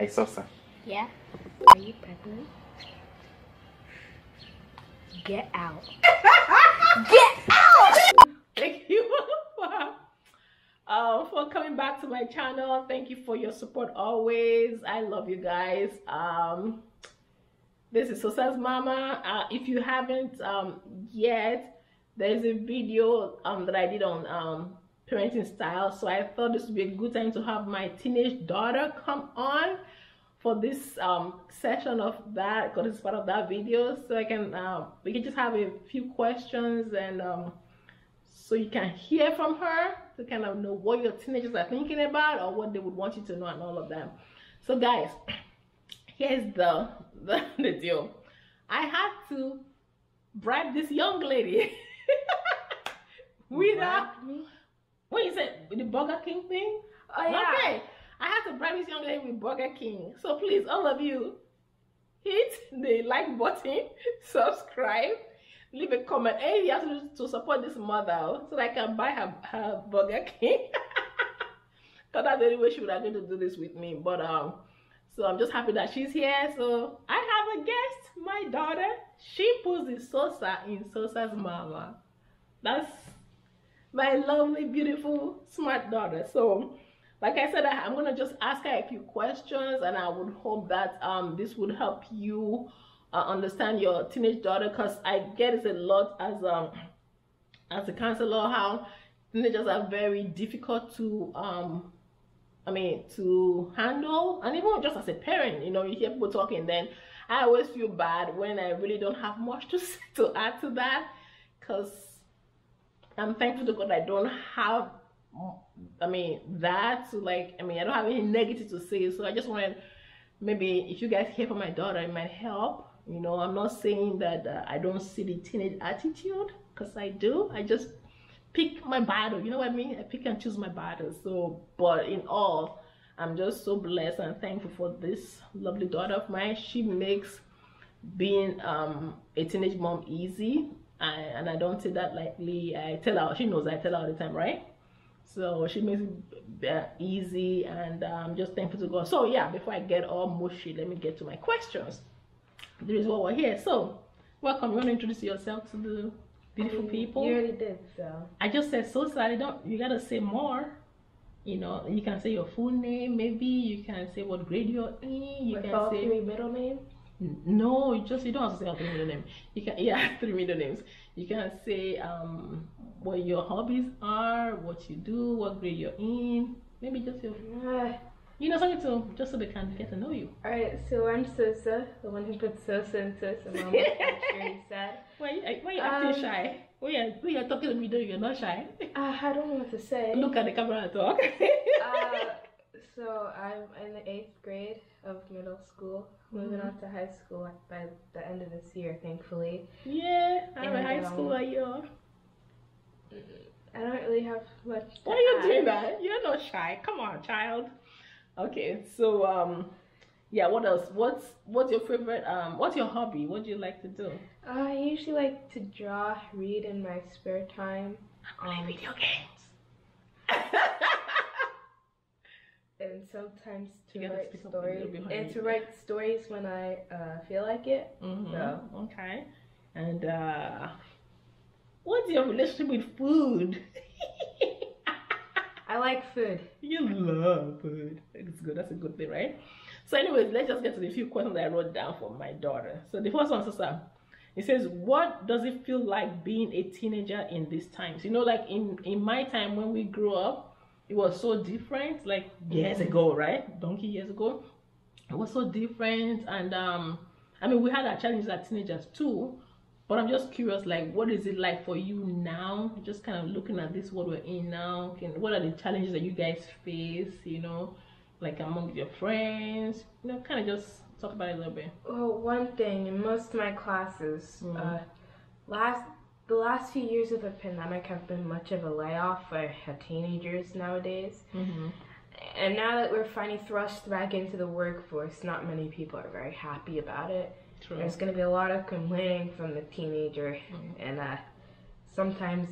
Hey, Sosa. Yeah? Are you pregnant? Get out. Get out! Thank you for coming back to my channel. Thank you for your support always. I love you guys. This is Sosa's mama. If you haven't yet, there's a video that I did on parenting style, so I thought this would be a good time to have my teenage daughter come on for this session of that, because it's part of that video, so I can we can just have a few questions, and so you can hear from her to kind of know what your teenagers are thinking about or what they would want you to know and all of them. So guys, here's the deal. I had to bribe this young lady with what you said, with the Burger King thing. Oh yeah. Okay, I had to bribe this young lady with Burger King. So please, all of you, hit the like button, subscribe, leave a comment. Hey, you have to support this mother so that I can buy her Burger King. Because that's the only way she would agree to do this with me. But so I'm just happy that she's here. So I have a guest, my daughter. She puts the Sosa in Sosa's mama. That's my lovely, beautiful, smart daughter. So like I said, I'm gonna just ask her a few questions, and I would hope that this would help you understand your teenage daughter, because I get it a lot as a counselor how teenagers are very difficult to to handle, and even just as a parent, you know, you hear people talking, then I always feel bad when I really don't have much to add to that, because I'm thankful to God I don't have that to I don't have any negative to say. So I just wanted, maybe if you guys hear from my daughter, it might help. You know, I'm not saying that I don't see the teenage attitude, because I do. I just pick my battle, you know what I mean? I pick and choose my battles. So, but in all, I'm just so blessed and thankful for this lovely daughter of mine. She makes being a teenage mom easy, and I don't say that lightly. I tell her, she knows I tell her all the time, right? So she makes it easy, and I'm just thankful to God. So yeah, before I get all mushy, let me get to my questions. There is what we're here. So welcome. You want to introduce yourself to the beautiful people? You already did, so. I just said so sorry. You gotta say more. You know, you can say your full name, maybe you can say what grade you're in. You can all say 3 middle names. No, you don't have to say all 3 middle names. You can 3 middle names. You can say what your hobbies are, what you do, what grade you're in. Maybe just your something to just so they can get to know you. Alright, so I'm Sosa, the one who put Sosa in Sosa mama. I'm sure you said. Why you acting shy? When you're talking to me, though, you're not shy. I don't know what to say. Look at the camera and talk. So I'm in the 8th grade of middle school, moving on to high school by the end of this year, thankfully. Yeah, I'm a high school at you. I don't really have much to Why are you add. doing that? You're not shy. Come on, child. Okay, so yeah, what else? What's your favorite? What's your hobby? What do you like to do? I usually like to draw, read in my spare time. Video games. And sometimes You to gotta write speak up a little stories. bit And behind to you. write stories when I feel like it. So. Okay. And what's your relationship with food? I like food. You love food. It's good. That's a good thing, right? So anyways, let's just get to the few questions that I wrote down for my daughter. So the first one, Sosa, it says, what does it feel like being a teenager in these times? You know, like in my time when we grew up, it was so different, like years ago, right? Donkey years ago. It was so different. And we had our challenges as teenagers too. But I'm just curious, like, what is it like for you now? Just kind of looking at this, what we're in now. What are the challenges that you guys face, you know, like among your friends? You know, kind of just talk about it a little bit. Well, one thing, in most of my classes, the last few years of the pandemic have been much of a layoff for teenagers nowadays. And now that we're finally thrust back into the workforce, not many people are very happy about it. True. There's going to be a lot of complaining from the teenager, and sometimes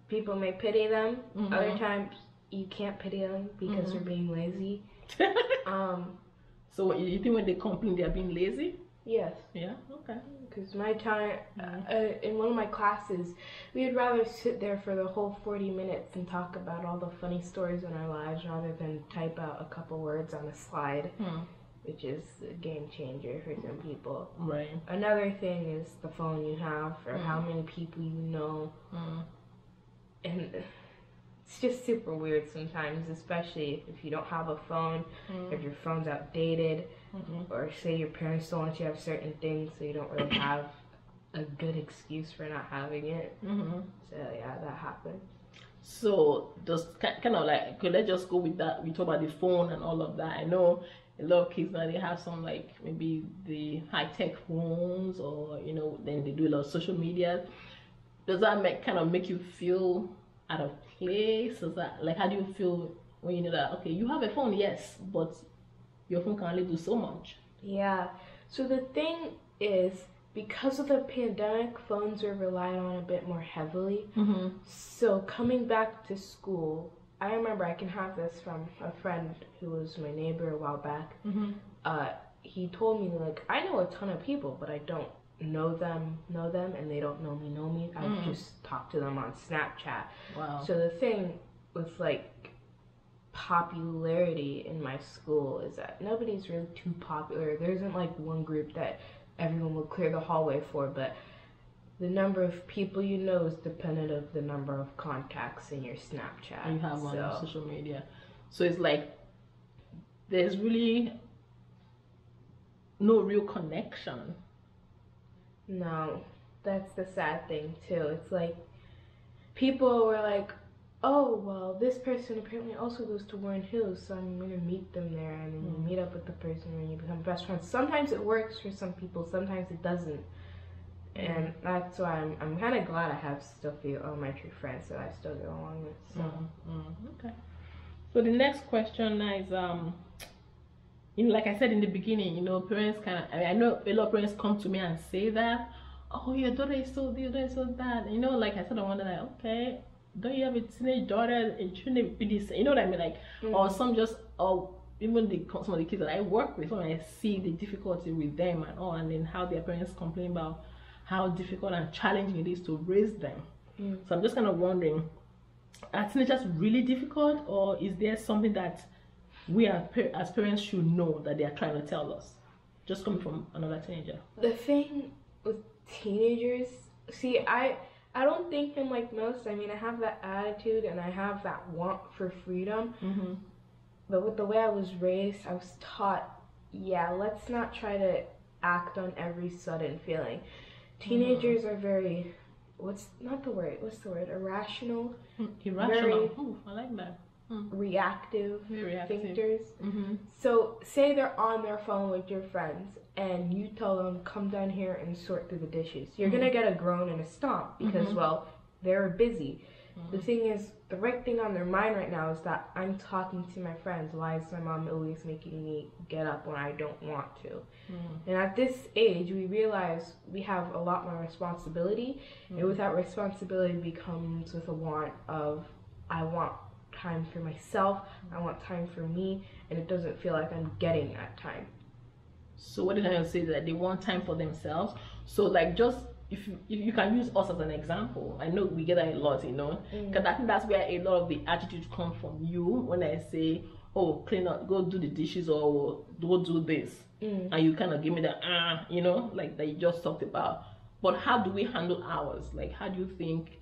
people may pity them. Other times you can't pity them because they're being lazy. So you think when they complain they're being lazy? Yes. Yeah, okay. Because my time, in one of my classes, we would rather sit there for the whole 40 minutes and talk about all the funny stories in our lives rather than type out a couple words on a slide, which is a game changer for some people. Right. Another thing is the phone you have or how many people you know. And it's just super weird sometimes, especially if you don't have a phone, if your phone's outdated, or say your parents don't let you have certain things, so you don't really have a good excuse for not having it. So yeah, that happens. So just kind of like, okay, let's just go with that. We talk about the phone and all of that. I know a lot of kids now, they have some like maybe the high-tech phones, or you know, then they do a lot of social media. Does that make you feel out of place? Is that like, how do you feel when you know that, okay, you have a phone, yes, but your phone can only do so much? Yeah, so the thing is, because of the pandemic, phones were relied on a bit more heavily. So coming back to school, I remember, I can have this from a friend who was my neighbor a while back. He told me, like, I know a ton of people, but I don't know them, and they don't know me. I just talk to them on Snapchat. Wow. So the thing with like popularity in my school is that nobody's really too popular. There isn't like one group that everyone will clear the hallway for, but the number of people you know is dependent of the number of contacts in your Snapchat You have on your social media. So it's like there's really no real connection. No, that's the sad thing too. It's like people were like, oh, well, this person apparently also goes to Warren Hills, so I'm gonna meet them there, and then you meet up with the person and you become best friends. Sometimes it works for some people, sometimes it doesn't. And that's why I'm kind of glad I have still few elementary friends that I still get along with. So. Okay. So the next question is, you know, like I said in the beginning, you know, parents I know a lot of parents come to me and say that, oh, your daughter is so this, your daughter is so that. You know, like I said, I wonder, like, okay, don't you have a teenage daughter? It shouldn't be this, you know what I mean? Like, or some just, or even some of the kids that I work with, when I see the difficulty with them and all, and then how their parents complain about how difficult and challenging it is to raise them. So I'm just kind of wondering, are teenagers really difficult, or is there something that we as parents should know that they are trying to tell us, just coming from another teenager? The thing with teenagers, see, I don't think I'm like most. I mean, I have that attitude and I have that want for freedom. But with the way I was raised, I was taught, yeah, let's not try to act on every sudden feeling. Teenagers are very, what's the word? Irrational. Irrational. Ooh, I like that. Reactive reactive thinkers. So say they're on their phone with your friends and you tell them, come down here and sort through the dishes. You're gonna get a groan and a stomp because well, they're busy. The thing is, the right thing on their mind right now is that I'm talking to my friends. Why is my mom always making me get up when I don't want to? And at this age, we realize we have a lot more responsibility, and with that responsibility comes with a want of, I want time for myself, I want time for me, and it doesn't feel like I'm getting that time. So what did I say, that they want time for themselves? So like, just if you can use us as an example, I know we get that a lot, you know, because I think that's where a lot of the attitude comes from you. When I say, oh, clean up, go do the dishes, or go do this, and you kind of give me the you know, like that you just talked about. But how do we handle ours? Like, how do you think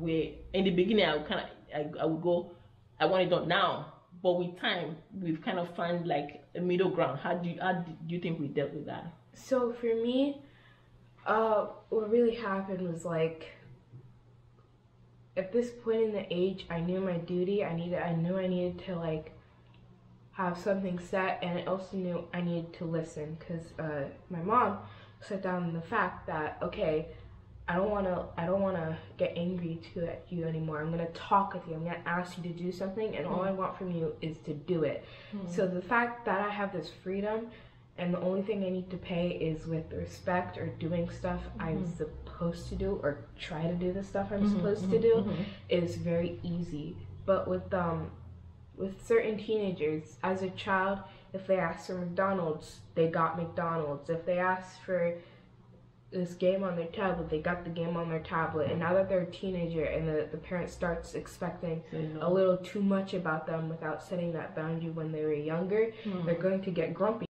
we, in the beginning, I would go, I want it done now, but with time we've kind of found like a middle ground. How do you think we dealt with that? So for me, what really happened was, like, at this point in the age, I knew my duty. I knew I needed to like have something set, and I also knew I needed to listen, because my mom set down the fact that, okay, I don't wanna get angry at you anymore. I'm gonna talk with you. I'm gonna ask you to do something, and all I want from you is to do it. So the fact that I have this freedom, and the only thing I need to pay is with respect or doing stuff I'm supposed to do, or try to do the stuff I'm supposed to do, is very easy. But with with certain teenagers, as a child, if they asked for McDonald's, they got McDonald's. If they asked for this game on their tablet, they got the game on their tablet. And now that they're a teenager and the parent starts expecting a little too much about them without setting that boundary when they were younger, they're going to get grumpy